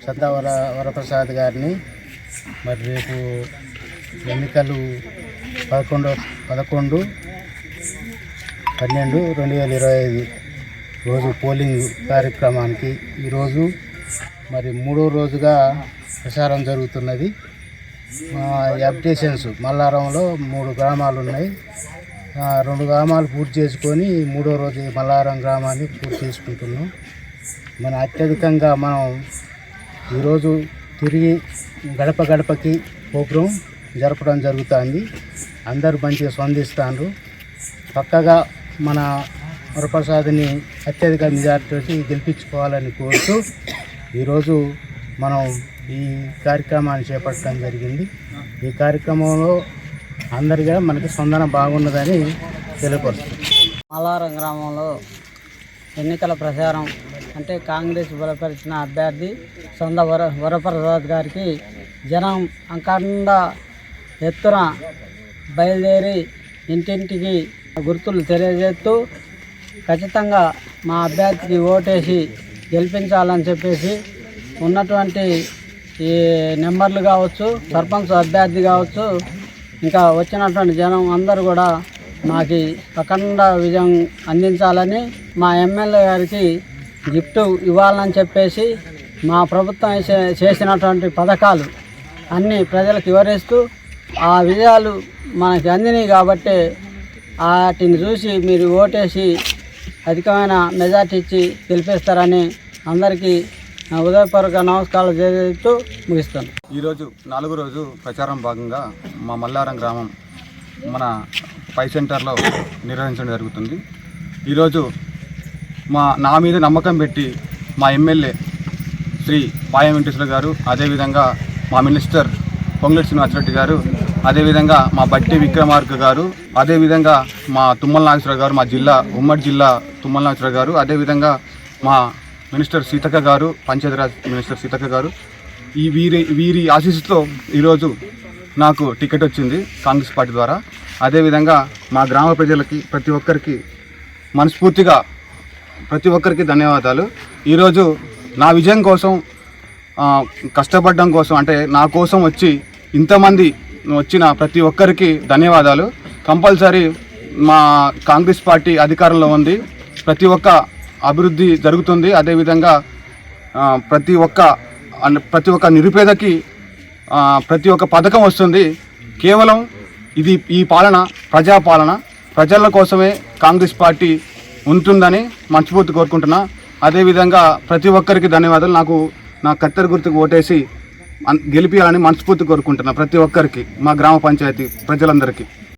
సందా వరప్రసాద్ గారిని మరి రేపు ఎన్నికలు 11/12/2025 రోజు పోలింగ్ కార్యక్రమానికి ఈరోజు మరి 3వ రోజుగా ప్రచారం జరుగుతున్నది. అప్డేషన్స్ మల్లారంలో 3 గ్రామాలు ఉన్నాయి. 2 గ్రామాలు పూర్తి చేసుకొని 3వ రోజు మల్లారం గ్రామాన్ని పూర్తి చేసుకుంటున్నాం. అత్యధికంగా మనం ఈరోజు తిరిగి గడప గడపకి ప్రోగ్రాం జరపడం జరుగుతుంది. అందరూ మంచిగా స్పందిస్తారు. పక్కగా మన వరప్రసాద్ని అత్యధిక మెజార్టీ గెలిపించుకోవాలని కోరుతూ ఈరోజు మనం ఈ కార్యక్రమాన్ని చేపట్టడం జరిగింది. ఈ కార్యక్రమంలో అందరిగా మనకి స్పందన బాగున్నదని తెలియపరుస్తుంది. మల్లారం గ్రామంలో ఎన్నికల ప్రచారం అంటే కాంగ్రెస్ బలపరిచిన అభ్యర్థి సందా వరప్రసాద్ గారికి జనం అఖండ ఎత్తున బయలుదేరి ఇంటింటికి గుర్తులు తెలియజేస్తూ ఖచ్చితంగా మా అభ్యర్థికి ఓటేసి గెలిపించాలని చెప్పేసి ఉన్నటువంటి ఈ నెంబర్లు కావచ్చు, సర్పంచ్ అభ్యర్థి కావచ్చు, ఇంకా వచ్చినటువంటి జనం అందరూ కూడా మాకు అఖండ విజయం అందించాలని మా ఎమ్మెల్యే గారికి గిఫ్ట్ ఇవ్వాలని చెప్పేసి మా ప్రభుత్వం చేసినటువంటి పథకాలు అన్నీ ప్రజలకు వివరిస్తూ ఆ విజయాలు మనకి అందినాయి కాబట్టి వాటిని చూసి మీరు ఓటేసి అధికమైన మెజార్టీ ఇచ్చి గెలిపిస్తారని అందరికీ ఉదయపూర్వక నమస్కారాలు చేస్తూ ముగిస్తాను. ఈరోజు 4వ రోజు ప్రచారం భాగంగా మా మల్లారం గ్రామం మన పై సెంటర్లో నిర్వహించడం జరుగుతుంది. ఈరోజు నా మీద నమ్మకం పెట్టి మా ఎమ్మెల్యే శ్రీ పాయం వెంకటేశ్వర గారు, అదేవిధంగా మా మినిస్టర్ పొంగులేటి శ్రీనివాసరెడ్డి గారు, అదేవిధంగా మా బట్టి విక్రమార్క గారు, అదేవిధంగా మా తుమ్మల నాగేశ్వరరావు గారు, మా ఉమ్మడి జిల్లా తుమ్మల నాగేశ్వరరావు గారు, అదేవిధంగా మా మినిస్టర్ సీతక్క గారు, పంచాయతీరాజ్ మినిస్టర్ సీతక్క గారు, వీరి ఆశీస్సుతో ఈరోజు నాకు టికెట్ వచ్చింది కాంగ్రెస్ పార్టీ ద్వారా. అదేవిధంగా మా గ్రామ ప్రజలకి మనస్ఫూర్తిగా ప్రతి ఒక్కరికి ధన్యవాదాలు. ఈరోజు నా విజయం కోసం కష్టపడడం కోసం అంటే నా కోసం వచ్చి ఇంతమంది వచ్చిన ప్రతి ఒక్కరికి ధన్యవాదాలు. కంపల్సరీ మా కాంగ్రెస్ పార్టీ అధికారంలో ఉంది, ప్రతి ఒక్క అభివృద్ధి జరుగుతుంది. అదేవిధంగా ప్రతి ఒక్క నిరుపేదకి ప్రతి ఒక్క పథకం వస్తుంది. కేవలం ఈ పాలన ప్రజాపాలన, ప్రజల కోసమే కాంగ్రెస్ పార్టీ ఉంటుందని మనస్ఫూర్తి కోరుకుంటున్నా. అదేవిధంగా ప్రతి ఒక్కరికి ధన్యవాదాలు. నా కత్తెర గుర్తుకు ఓటేసి గెలిపించాలని మనస్ఫూర్తి కోరుకుంటున్నా ప్రతి ఒక్కరికి, మా గ్రామ పంచాయతీ ప్రజలందరికీ.